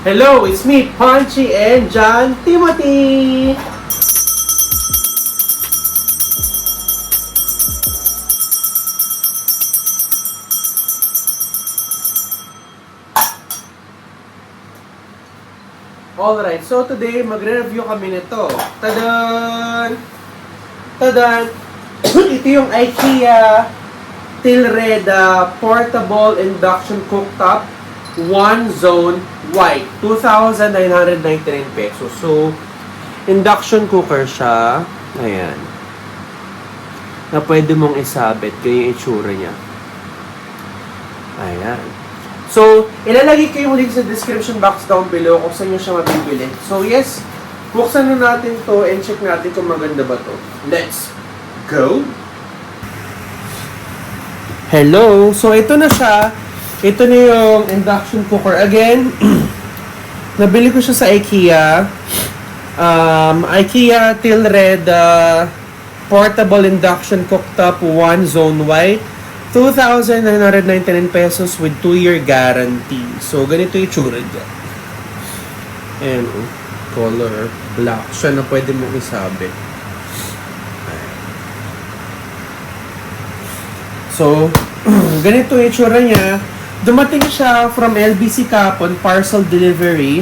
Hello, it's me, Punchy and John Timothy! Alright, so today magre-review kami nito. Tadan! Tadan! Ito yung IKEA Tilreda Portable Induction Cooktop 1-Zone White. 2,999 pesos. So, induction cooker siya. Ayan. Na pwede mong isabit. Kaya yung itsura niya. Ayan. So, ilalagay ko yung link sa description box down below kung saan nyo siya mabibili. So, yes, buksan na natin to and check natin kung maganda ba to. Let's go! Hello! So, ito na siya. Ito na yung induction cooker. Again, nabili ko siya sa IKEA. IKEA Tilreda Portable Induction Cooktop 1-Zone White. 2,999 pesos with 2-year guarantee. So, ganito yung tsura dyan. And, color black. Siya na pwede mong isabit. So, ganito yung tsura niya. Dumating siya from LBC Capon, parcel delivery.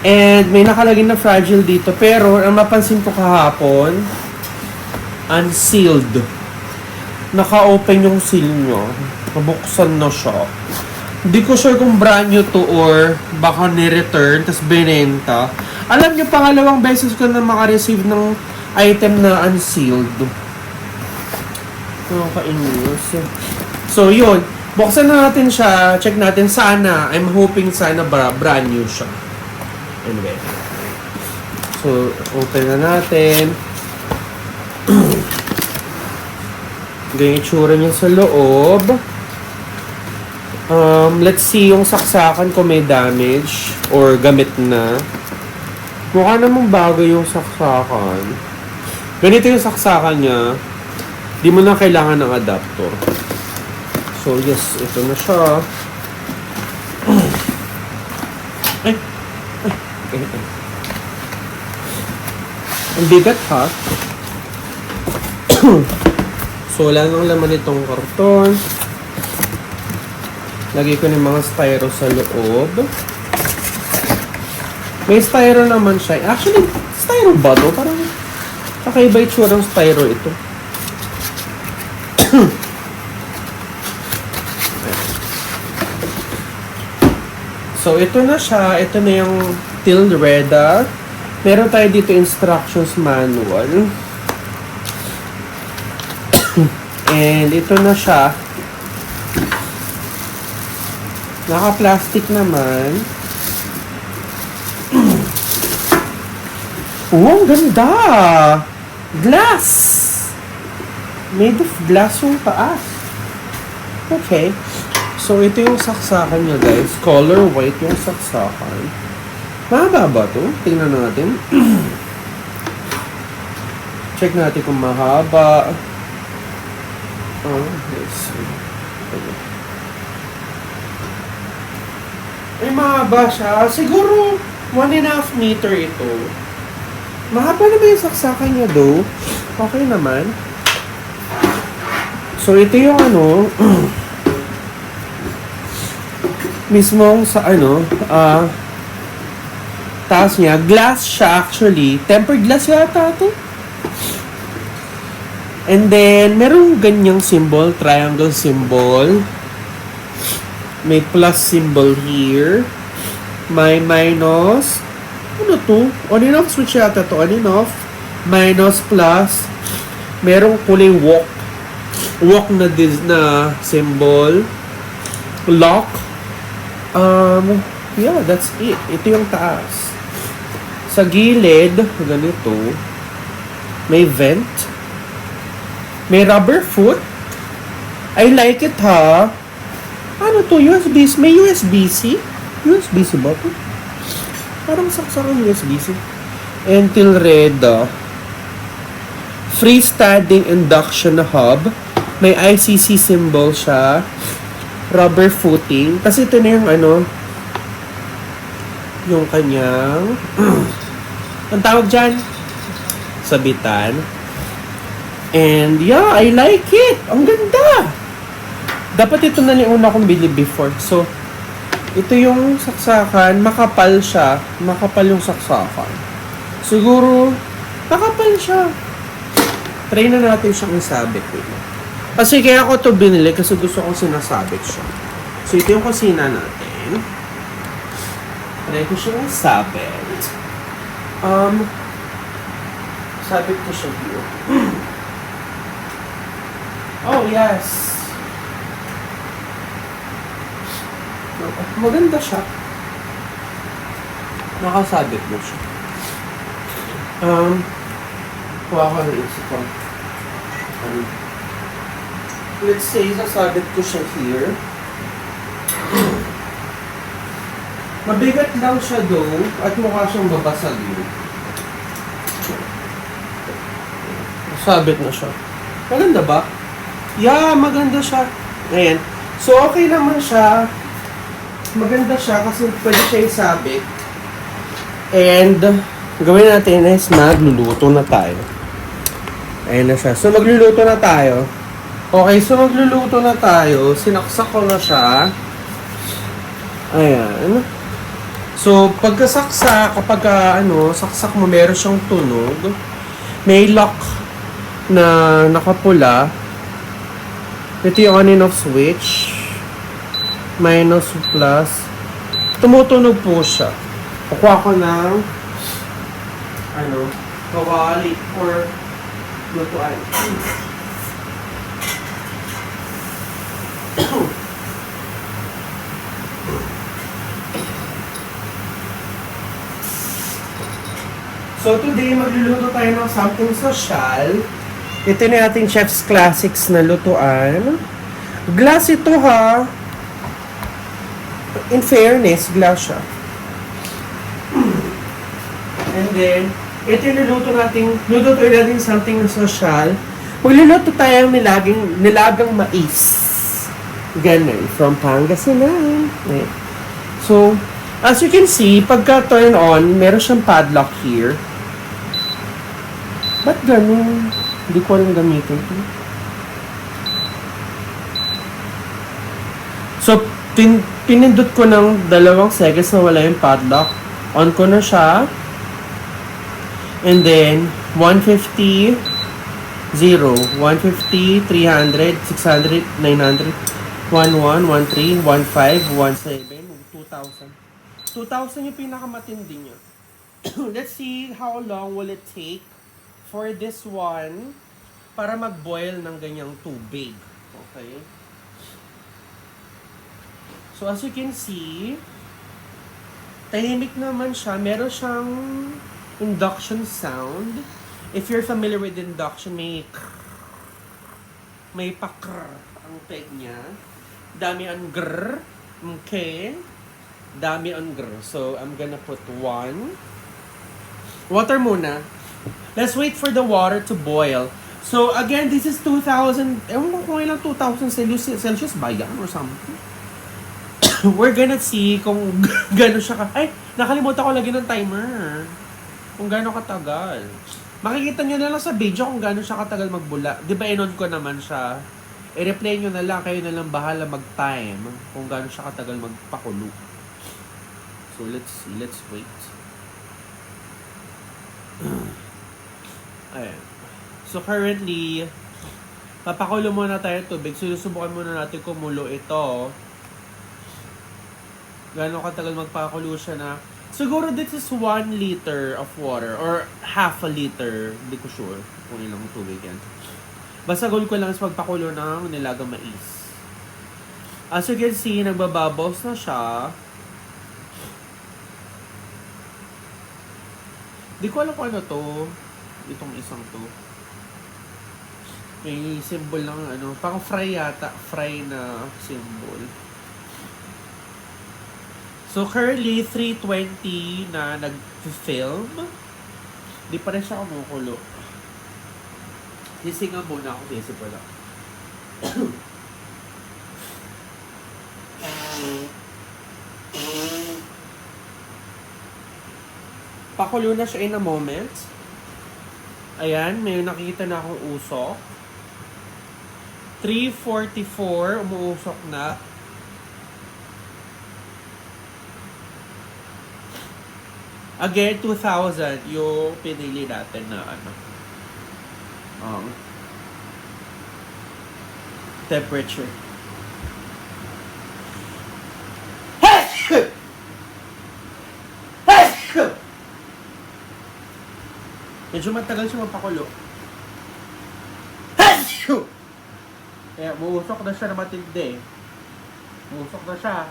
And may nakalagay na fragile dito. Pero, ang napansin ko kahapon, unsealed. Naka-open yung seal nyo. Nabuksan na siya. Hindi ko sure kung brand new to or baka ni-return, tas binenta. Alam nyo, pangalawang beses ko na makareceive ng item na unsealed. Nakakainis. So, yun. Buksan na natin siya. Check natin. Sana, I'm hoping sana brand new siya. Anyway. So, open na natin. Ganyan yung tsura niya sa loob. Let's see yung saksakan kung may damage or gamit na. Mukha namang bago yung saksakan. Ganito yung saksakan niya. Di mo na kailangan ng adapter. So yes, ito na siya. Ay! Ang bigat ha? So, wala nang laman itong karton. Lagay ko ng mga styro sa loob. May styro naman siya. Actually, styro ba ito? Parang kakaiba itsura ng styro ito. So, ito na siya. Ito na yung Tilreda. Meron tayo dito instructions manual. And ito na siya. Naka-plastic naman. Oh, ang ganda! Glass! Made of glass yung taas. Okay. So, ito yung saksakan niya, guys. Color white yung saksakan. Mahaba ba ito? Tingnan natin. Check natin kung mahaba. Oh, let's see. Ay, mahaba siya. Siguro, 1.5 meter ito. Mahaba na ba yung saksakan niya, though? Okay naman. So, ito yung mismong sa taas niya. Glass siya, actually. Tempered glass yata ito. And then, merong ganyang symbol, triangle symbol. May plus symbol here. May minus. Ano to? On and off switch yata to. On and off. Minus, plus. Merong kulay walk. Walk na symbol. Lock. Yeah, that's it. Ito yung taas. Sa gilid, ganito. May vent. May rubber foot. I like it, ha? Ano to? USB-C? May USB-C? USB-C ba to? Parang saksakan USB-C. And Tilreda. Freestanding induction hub. May ICC symbol siya. Rubber footing. Kasi ito na yung yung kanyang ang tawag dyan, sabitan. And yeah, I like it. Ang ganda. Dapat ito na yung una kong bili before. So, ito yung saksakan. Makapal siya. Makapal yung saksakan. Siguro, makapal siya. Try na natin siyang isabit. Kasi kaya ako ito binili kasi gusto kong sinasabit siya. So, ito yung kusina natin. Try ko siyang isabit. Sabit ko siya here. Oh, yes. Maganda siya. Nakasabit mo siya. Kuha ko na isip ko. Let's say, sasabit ko siya here. Mabigat lang siya though, at mukha siyang babasag yun. Sabit na siya. Maganda ba? Yeah, maganda siya. Ayan. So, okay naman siya. Maganda siya kasi pwede siya isabit. And, gawin natin is magluluto na tayo. Ayan na siya. So, magluluto na tayo. Okay, so magluluto na tayo. Sinaksak ko na siya. Ayan. So, pagkasaksak, kapag saksak mo, meron siyang tunog. May lock na nakapula. Ito yung on and off switch. Minus, plus. Tumutunog po siya. Kukuha ko ng kawali or lutuan. So today, magluluto tayo ng something social. Ito na ating Chef's Classics na lutuan. Glass ito ha. In fairness, glass siya. And then, ito yung lulutuin natin something social. Magluluto tayo ng nilagang mais. Ganun, from Pangasinan. Okay. So, as you can see, pagka turn on, meron siyang padlock here. Ba't ganun? Hindi ko alam gamitin ito. So, pinindot ko ng 2 seconds na wala yung padlock. On ko na siya. And then, 150, 0, 150, 300, 600, 900, 11, 13, 15, 17, 2,000. 2,000 yung pinakamatindi niya. Let's see how long will it take for this one para mag-boil ng ganyang tubig. Okay? So, as you can see, tahimik naman siya. Meron siyang induction sound. If you're familiar with induction, may pakr ang peg niya. Dami ang grr. Okay. Dami ang grr. So, I'm gonna put 1. Water muna. Let's wait for the water to boil. So, again, this is 2,000. Ewan ko kung ilang 2,000 Celsius ba yan or something. We're gonna see kung gano'n siya Ay, nakalimutan ko lagi ng timer. Kung gano'n katagal. Makikita nyo na lang sa video kung gano'n siya katagal magbula. Di ba inon ko naman siya? I-replay nyo na lang. Kayo na lang bahala mag-time kung gano'n siya katagal magpakulo. So, let's see. Let's wait. Ayan. So, currently, papakulo muna tayo ng tubig. Susubukan muna natin kumulo ito. Gano'n katagal magpakulo siya na. Siguro this is 1 liter of water or half a liter. Hindi ko sure kung ilang tubig yan. Basta goal ko lang is magpakulo ng nilagang mais. As you can see, nagbabubbles na siya. Di ko alam kung ano to. Itong isang to. May symbol ng parang fry yata. Fry na symbol. So, currently, 320 na nag-film. Di pa rin siya kumukulo. Hisinga muna ako. Hisip ko lang. papakulo na siya in a moment. Ayan, may nakikita na akong usok. 3:44, umuusok na. Again, 2,000 yung pinili natin na temperature. Medyo matagal siya mapakulo. Kaya umusok na siya na matindi. Umusok na siya.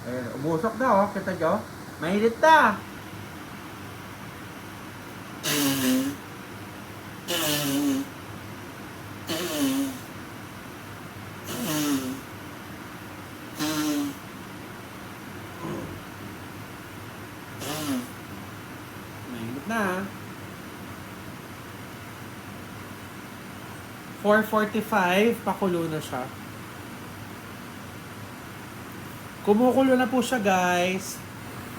Ayan, umusok na oh. Kita nyo? Mainit na. Mainit na. 4:45, pakulo na siya. Kumukulo na po siya, guys.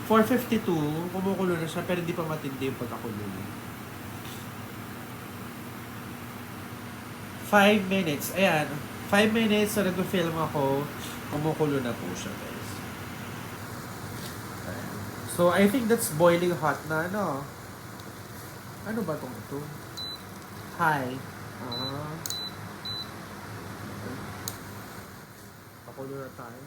4:52, kumukulo na siya, pero hindi pa matindi yung pagkakulo niya. 5 minutes. Ayan. 5 minutes na nag-film ako, kumukulo na po siya, guys. Ayan. So, I think that's boiling hot na, ano? Ano ba itong ito? Hi. Pakulo na tayo.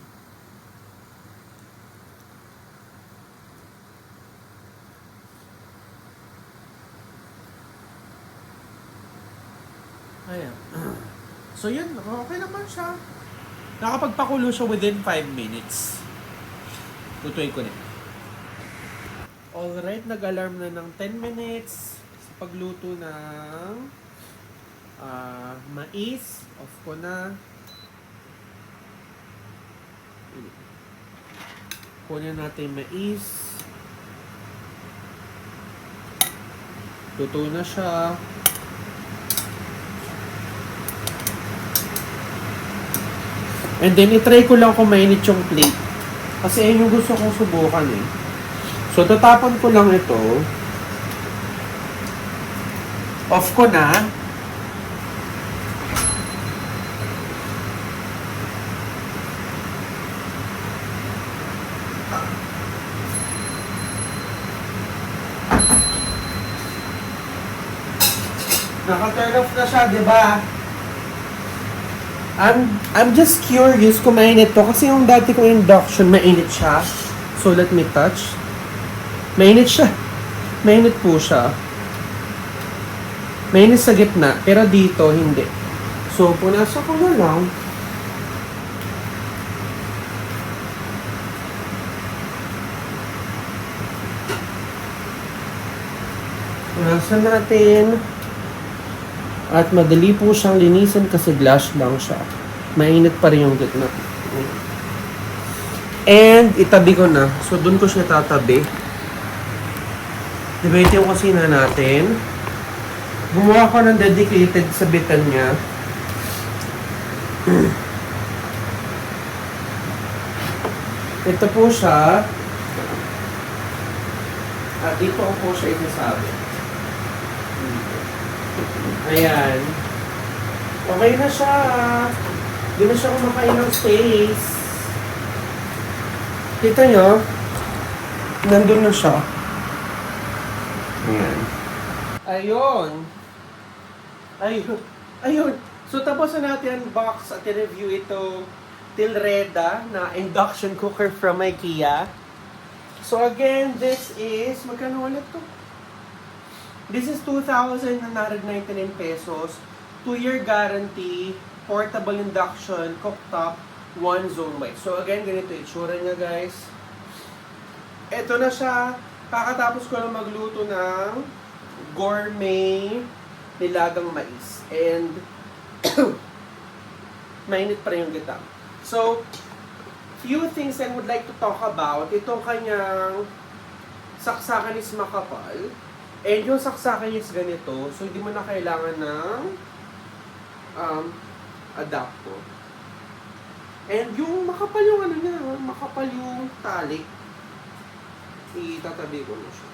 Ayan. So yun, okay naman siya. Nakapagpakulo siya within 5 minutes. Tutuin ko na. Alright, nag-alarm na ng 10 minutes sa pagluto ng mais. Off ko na. Kunin natin yung mais. Luto na siya. And then, itry ko lang kung mainit yung plate. Kasi ayun yung gusto kong subukan eh. So, tatapon ko lang ito. Off ko na. Naka-turn off na siya, di ba? I'm just curious kung mainit to. Kasi yung dati kong induction, mainit siya. So, let me touch. Mainit siya. Mainit po siya. Mainit sa gitna. Pero dito, hindi. So, punasa ko na lang. Punasa natin. At madali po siyang linisin kasi glass lang siya. Mainit pa rin yung gitna. And itabi ko na. So doon ko siya tatabi. Diba ito yung kusina natin. Gumawa ko ng dedicated sa bitan niya. Ito po siya. At dito ko po siya isasabi. Ayan. Okay na siya. Hindi na siya kumakain ng space. Kita nyo? Nandun na siya. Ayan. Ayun. Ayun. Ayun. So, tapos na natin unbox at i-review ito Tilreda na induction cooker from IKEA. So, again, this is, magkano ulit to? This is 2,999 pesos, 2-year guarantee, portable induction, cooktop, 1 zone white. So again, ganito itsura niya guys. Ito na siya, kakatapos ko lang magluto ng gourmet nilagang mais. And mainit pa rin yung gitna. So, few things I would like to talk about. Itong kanyang saksakan is makapal. And yung saksakan is ganito, so hindi mo na kailangan ng adapter. And yung makapal yung ano niya, makapal yung tali. Itatabi ko na siya.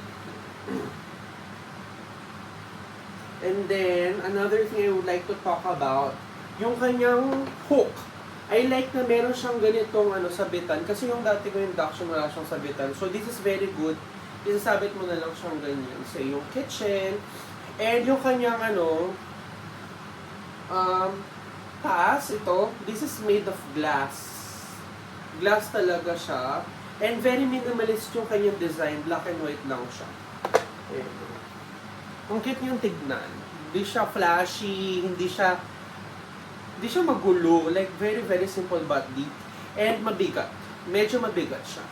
And then, another thing I would like to talk about, yung kanyang hook. I like na meron siyang ganitong sabitan. Kasi yung dati ko induction, wala siyang sabitan. So, this is very good. Isasabit mo na lang siyang ganyan sa yung kitchen. And yung kanyang taas, ito, this is made of glass. Glass talaga siya. And very minimalist yung kanyang design. Black and white lang siya. Ayan. Ang cute niyang tignan. Hindi siya flashy, hindi siya magulo. Like, very, very simple but deep. And mabigat. Medyo mabigat siya.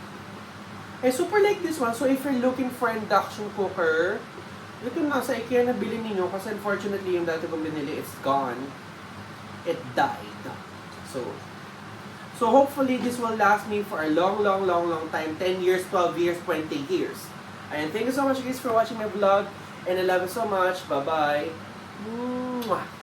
I super like this one. So, if you're looking for induction cooker, ito nasa IKEA na bilhin ninyo kasi unfortunately yung dati kong binili, it's gone. It died. So hopefully this will last me for a long time. 10 years, 12 years, 20 years. And thank you so much guys for watching my vlog. And I love you so much. Bye-bye. Mwah.